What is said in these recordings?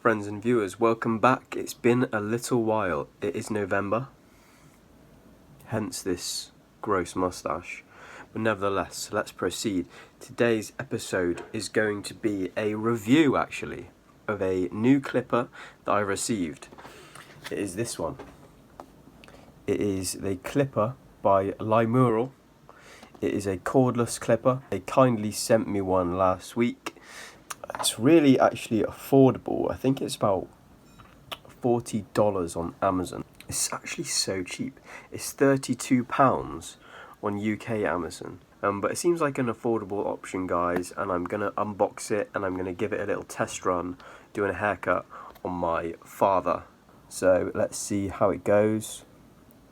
Friends and viewers, welcome back. It's been a little while. It is November, hence this gross mustache. But nevertheless, let's proceed. Today's episode is going to be a review, actually, of a new clipper that I received. It is this one. It is the clipper by Limural. It is a cordless clipper. They kindly sent me one last week. It's really actually affordable. I think it's about $40 on Amazon. It's actually so cheap. It's £32 on UK Amazon. But it seems like an affordable option, guys, and I'm gonna unbox it and I'm gonna give it a little test run doing a haircut on my father. So let's see how it goes.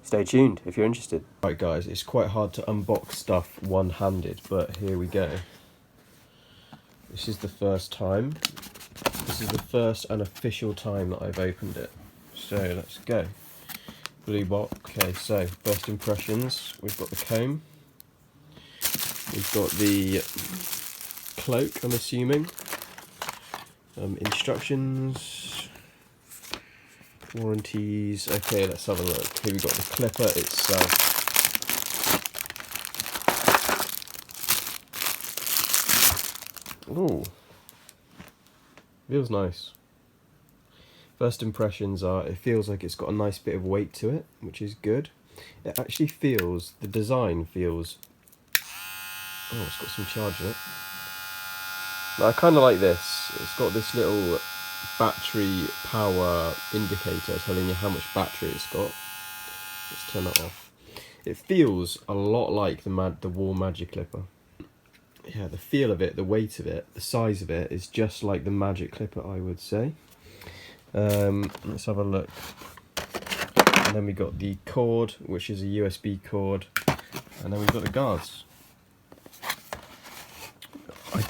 Stay tuned if you're interested. Right guys, it's quite hard to unbox stuff one-handed, but here we go. This is the first time. This is the first and official time that I've opened it. So let's go. Blue box. Okay, so first impressions. We've got the comb. We've got the cloak, I'm assuming. Instructions. Warranties. Okay, let's have a look. Here we've got the clipper itself. Ooh. Feels nice. First impressions are, it feels like it's got a nice bit of weight to it, which is good. It actually feels, the design feels, oh, it's got some charge in it. Now, I kind of like this. It's got this little battery power indicator telling you how much battery it's got. Let's turn that off. It feels a lot like the Wall Magic Clipper. Yeah, the feel of it, the weight of it, the size of it is just like the Magic Clipper, I would say. Let's have a look. And then we got the cord, which is a USB cord, and then we've got the guards. It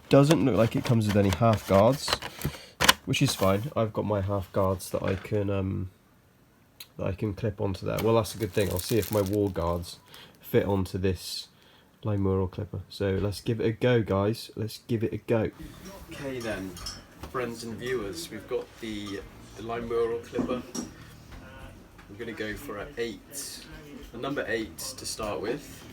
doesn't look like it comes with any half guards, which is fine. I've got my half guards that I can clip onto there. Well, that's a good thing. I'll see if my wall guards fit onto this Limural clipper. So let's give it a go, guys. Let's give it a go. Okay then, friends and viewers, we've got the Limural clipper. I'm going to go for a number 8 to start with.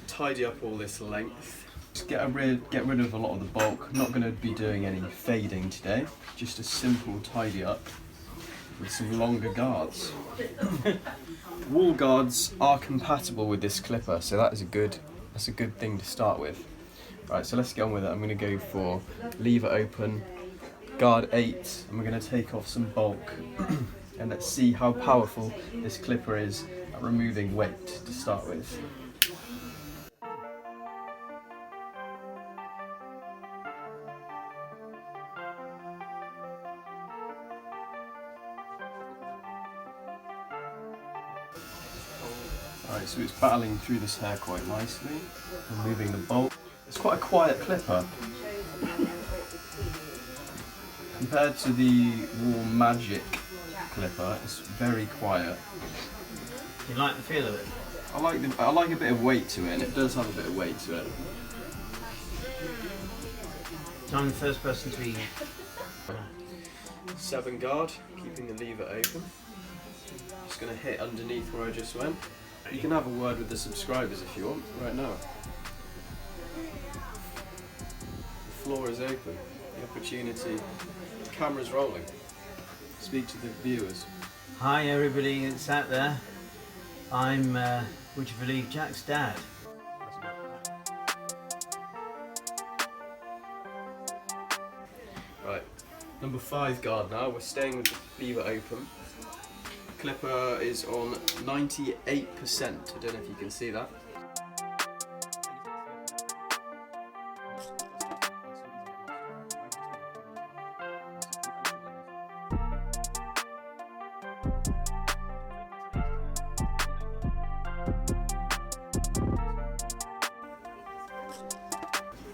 Tidy up all this length. Just get rid of a lot of the bulk. I'm not going to be doing any fading today. Just a simple tidy up with some longer guards. Wall guards are compatible with this clipper, so that's a good thing to start with. Right, so let's get on with it. I'm going to go for lever open, guard 8, and we're going to take off some bulk. And let's see how powerful this clipper is at removing weight to start with. Alright, so it's battling through this hair quite nicely, removing the bulk. It's quite a quiet clipper. Compared to the Wall Magic clipper, it's very quiet. Do you like the feel of it? I like a bit of weight to it, and it does have a bit of weight to it. So I'm the first person to be 7 guard, keeping the lever open. Just going to hit underneath where I just went. You can have a word with the subscribers if you want, right now. The floor is open, the opportunity, the camera's rolling. Speak to the viewers. Hi everybody that's out there. I'm, would you believe, Jack's dad. Right, number 5 guard now. We're staying with the lever open. Clipper is on 98%. I don't know if you can see that.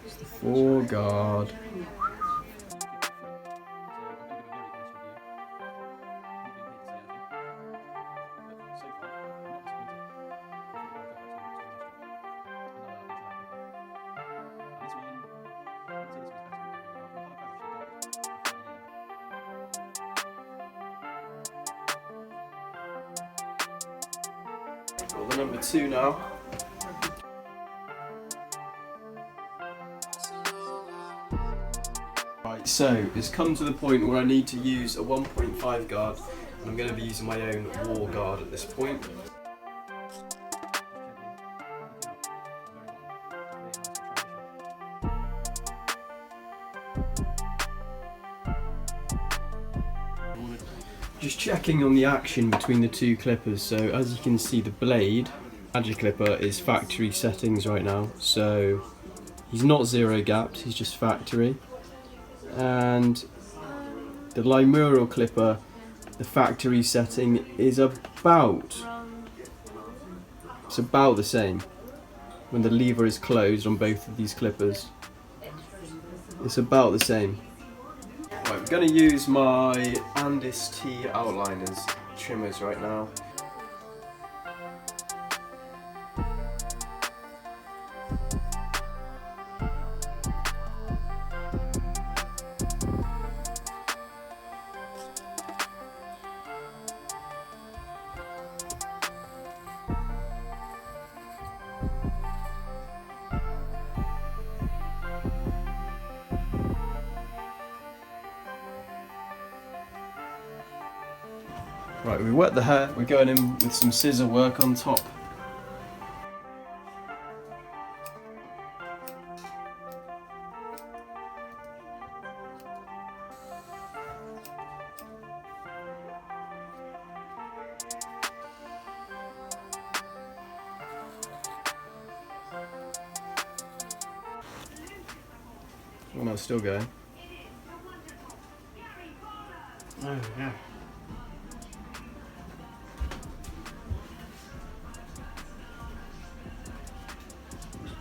It's the 4 guard. number 2 now. Right, so it's come to the point where I need to use a 1.5 guard, and I'm going to be using my own wall guard at this point. Just checking on the action between the two clippers. So as you can see, the blade, Magic Clipper, is factory settings right now. So he's not zero gapped, he's just factory. And the Limural clipper, the factory setting is about the same when the lever is closed on both of these clippers. It's about the same. Right, I'm going to use my Andis T outliners trimmers right now. Right, we wet the hair, we're going in with some scissor work on top. Oh no, it's still going. Oh, yeah.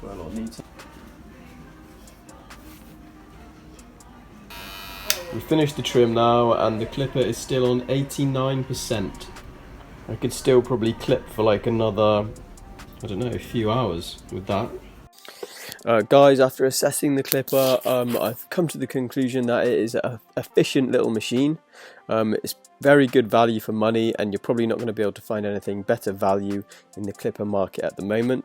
Quite a lot neater. We finished the trim now, and the clipper is still on 89%. I could still probably clip for like another, I don't know, a few hours with that. Guys, after assessing the clipper, I've come to the conclusion that it is an efficient little machine. It's very good value for money, and you're probably not going to be able to find anything better value in the clipper market at the moment.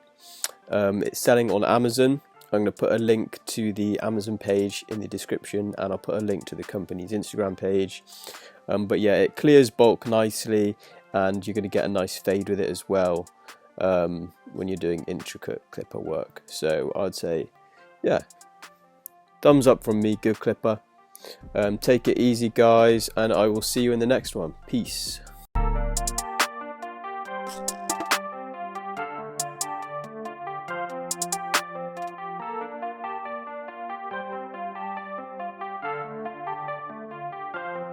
It's selling on Amazon. I'm going to put a link to the Amazon page in the description, and I'll put a link to the company's Instagram page. But yeah, it clears bulk nicely, and you're going to get a nice fade with it as well when you're doing intricate clipper work. So I'd say, yeah, thumbs up from me, good clipper. Take it easy, guys, and I will see you in the next one. Peace.